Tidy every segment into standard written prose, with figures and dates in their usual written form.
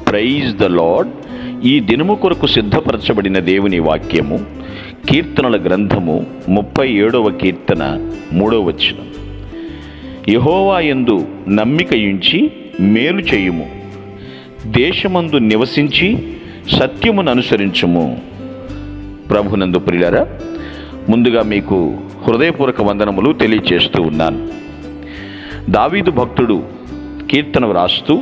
Praise the lord. ఈ దినము కొరకు సిద్ధపరచబడిన దేవుని వాక్యము కీర్తనల గ్రంథము 37వ కీర్తన 3వ వచనం. యెహోవా యందు నమ్మిక ఉంచి మేలు చేయుము, దేశమందు నివసించి సత్యమును అనుసరించుము. ప్రభునందు ప్రియులారా, ముందుగా మీకు హృదయపూర్వక వందనములు తెలియచేస్తూ ఉన్నాను. దావీదు భక్తుడు కీర్తన వ్రాస్తూ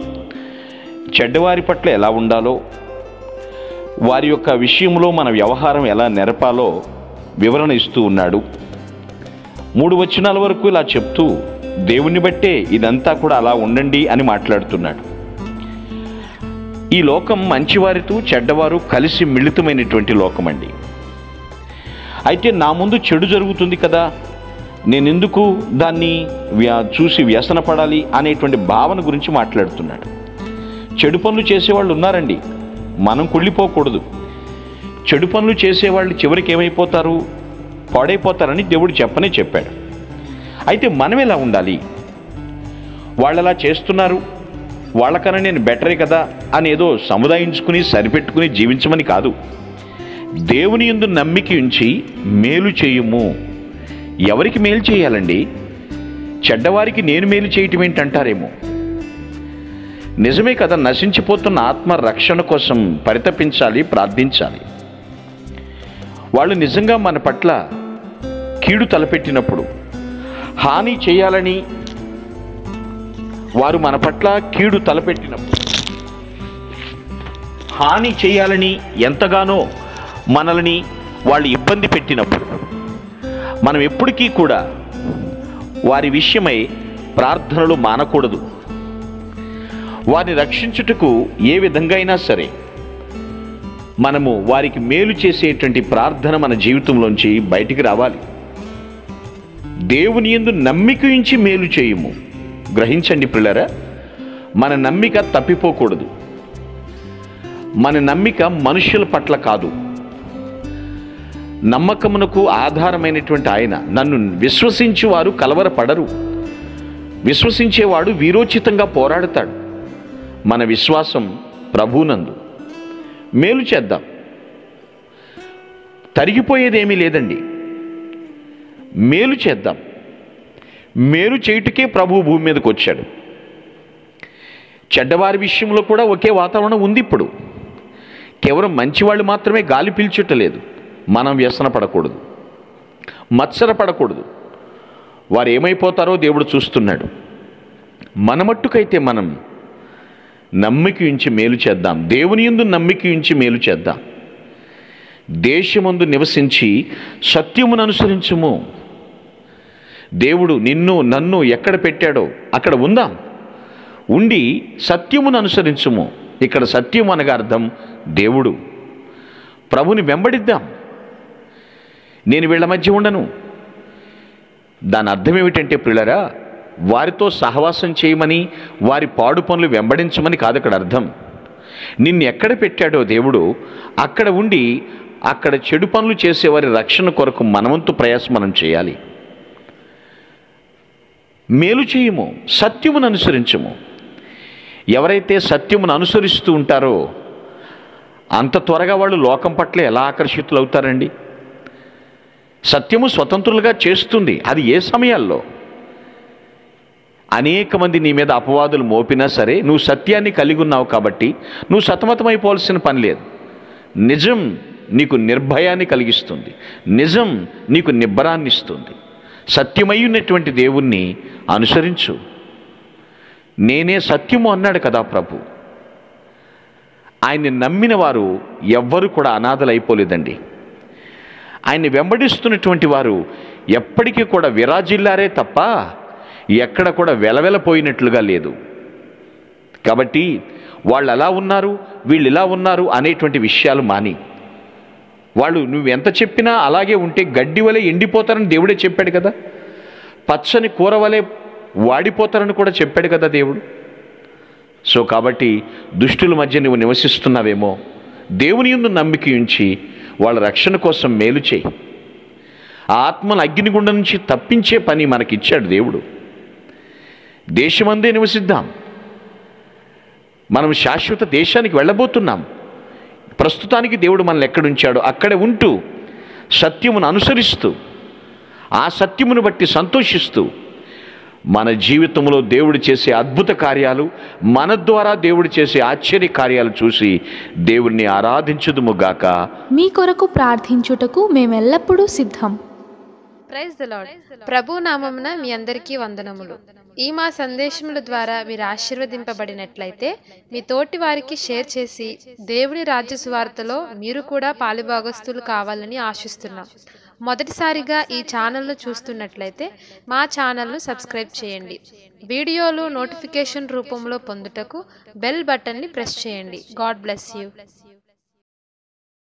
చెడ్డవారి పట్ల ఎలా ఉండాలో, వారి యొక్క విషయంలో మన వ్యవహారం ఎలా నెరపాలో వివరణ ఇస్తూ ఉన్నాడు. 3 వచనాల వరకు ఇలా చెప్తూ దేవుణ్ణి బట్టే ఇదంతా కూడా అలా ఉండండి అని మాట్లాడుతున్నాడు. ఈ లోకం మంచివారితో చెడ్డవారు కలిసి మిళితమైనటువంటి లోకం అండి. అయితే నా ముందు చెడు జరుగుతుంది కదా, నేనెందుకు దాన్ని చూసి వ్యసనపడాలి అనేటువంటి భావన గురించి మాట్లాడుతున్నాడు. చెడు పనులు చేసేవాళ్ళు ఉన్నారండి, మనం కుళ్ళిపోకూడదు. చెడు పనులు చేసేవాళ్ళు చివరికి ఏమైపోతారు? పాడైపోతారని దేవుడు చెప్పాడు. అయితే మనం ఎలా ఉండాలి? వాళ్ళు అలా చేస్తున్నారు, వాళ్ళకన్నా నేను బెటరే కదా అని ఏదో సముదాయించుకుని సరిపెట్టుకుని జీవించమని కాదు. దేవుని యందు నమ్మిక ఉంచి మేలు చేయుము. ఎవరికి మేలు చేయాలండి? చెడ్డవారికి నేను మేలు చేయటం ఏంటంటారేమో. నిజమే కదా, నశించిపోతున్న ఆత్మ రక్షణ కోసం పరితపించాలి, ప్రార్థించాలి. వాళ్ళు నిజంగా మన పట్ల కీడు తలపెట్టినప్పుడు, హాని చేయాలని వారు మన పట్ల కీడు తలపెట్టినప్పుడు, హాని చేయాలని ఎంతగానో మనల్ని వాళ్ళు ఇబ్బంది పెట్టినప్పుడు, మనం ఎప్పటికీ కూడా వారి విషయమై ప్రార్థనలు మానకూడదు. వారిని రక్షించుటకు ఏ విధంగా అయినా సరే మనము వారికి మేలు చేసేటువంటి ప్రార్థన మన జీవితంలోంచి బయటికి రావాలి. దేవుని యందు నమ్మిక ఉంచి మేలు చేయుము. గ్రహించండి ప్రియులారా, మన నమ్మిక తప్పిపోకూడదు. మన నమ్మిక మనుషుల పట్ల కాదు. నమ్మకమునకు ఆధారమైనటువంటి ఆయన, నన్ను విశ్వసించేవారు కలవరపడరు, విశ్వసించేవాడు వీరోచితంగా పోరాడతాడు. మన విశ్వాసం ప్రభునందు. మేలు చేద్దాం, తరిగిపోయేదేమీ లేదండి. మేలు చేద్దాం. మేలు చేయుటకే ప్రభువు భూమి మీదకి వచ్చాడు. చెడ్డవారి విషయంలో కూడా ఒకే వాతావరణం ఉంది. ఇప్పుడు కేవలం మంచివాళ్ళు మాత్రమే గాలి పీల్చుటలేదు. మనం వ్యసన పడకూడదు, మత్సర పడకూడదు. వారు ఏమైపోతారో దేవుడు చూస్తున్నాడు. మన మట్టుకైతే మనం నమ్మిక ఉంచి మేలు చేద్దాం. దేవుని యందు నమ్మిక ఉంచి మేలు చేద్దాం. దేశమందు నివసించి సత్యమును అనుసరించుము. దేవుడు నిన్ను నన్ను ఎక్కడ పెట్టాడో అక్కడ ఉందాం. ఉండి సత్యమును అనుసరించుము. ఇక్కడ సత్యం అనగా అర్థం దేవుడు. ప్రభుని వెంబడిద్దాం. నేను వీళ్ళ మధ్య ఉండను. దాని అర్థం ఏమిటంటే ప్రియులారా, వారితో సహవాసం చేయమని, వారి పాడు పనులు వెంబడించమని కాదు అక్కడ అర్థం. నిన్ను ఎక్కడ పెట్టాడో దేవుడు అక్కడ ఉండి అక్కడ చెడు పనులు చేసేవారి రక్షణ కొరకు మనవంతు ప్రయాసం మనం చేయాలి. మేలు చేయుము, సత్యమును అనుసరించుము. ఎవరైతే సత్యమును అనుసరిస్తూ ఉంటారో అంత త్వరగా వాళ్ళు లోకం పట్ల ఎలా ఆకర్షితులు అవుతారండి? సత్యము స్వతంత్రులుగా చేస్తుంది. అది ఏ సమయాల్లో? అనేక మంది నీ మీద అపవాదులు మోపినా సరే నువ్వు సత్యాన్ని కలిగి ఉన్నావు కాబట్టి నువ్వు సతమతమైపోవాల్సిన పని లేదు. నిజం నీకు నిర్భయాన్ని కలిగిస్తుంది. నిజం నీకు నిబ్బరాన్ని ఇస్తుంది. సత్యమై ఉన్నటువంటి దేవుణ్ణి అనుసరించు. నేనే సత్యము అన్నాడు కదా ప్రభు. ఆయన్ని నమ్మిన వారు ఎవ్వరూ కూడా అనాథలైపోలేదండి. ఆయన్ని వెంబడిస్తున్నటువంటి వారు ఎప్పటికీ కూడా విరాజిల్లారే తప్ప ఎక్కడ కూడా వెలవెలపోయినట్లుగా లేదు. కాబట్టి వాళ్ళు అలా ఉన్నారు, వీళ్ళు ఇలా ఉన్నారు అనేటువంటి విషయాలు మాని, వాళ్ళు నువ్వు ఎంత చెప్పినా అలాగే ఉంటే గడ్డి వలె ఎండిపోతారని దేవుడే చెప్పాడు కదా. పచ్చని కూర వలె వాడిపోతారని కూడా చెప్పాడు కదా దేవుడు. సో కాబట్టి దుష్టుల మధ్య నువ్వు నివసిస్తున్నావేమో, దేవుని యందు నమ్మిక ఉంచి వాళ్ళ రక్షణ కోసం మేలు చేయి. ఆ ఆత్మల అగ్నిగుండం నుంచి తప్పించే పని మనకిచ్చాడు దేవుడు. దేశమందే నివసిద్దాం. మనం శాశ్వత దేశానికి వెళ్ళబోతున్నాం. ప్రస్తుతానికి దేవుడు మనల్ని ఎక్కడుంచాడో అక్కడే ఉంటూ సత్యమును అనుసరిస్తూ ఆ సత్యమును బట్టి సంతోషిస్తూ మన జీవితంలో దేవుడు చేసే అద్భుత కార్యాలు, మన ద్వారా దేవుడు చేసే ఆశ్చర్య కార్యాలు చూసి దేవుణ్ణి ఆరాధించుదుముగాక. మీ కొరకు ప్రార్థించుటకు మేమెల్లప్పుడూ సిద్ధం. Praise the lord. ప్రభు నామమున మీ అందరికీ వందనములు. ఈ మా సందేశముల ద్వారా మీరు ఆశీర్వదింపబడినట్లయితే మీ తోటి వారికి షేర్ చేసి దేవుని రాజ్య సువార్తలో మీరు కూడా పాలుభాగస్తులు కావాలని ఆశిస్తున్నాం. మొదటిసారిగా ఈ ఛానల్ను చూస్తున్నట్లయితే మా ఛానల్ను సబ్స్క్రైబ్ చేయండి. వీడియోలు నోటిఫికేషన్ రూపంలో పొందుటకు బెల్ బటన్ని ప్రెస్ చేయండి. God bless you.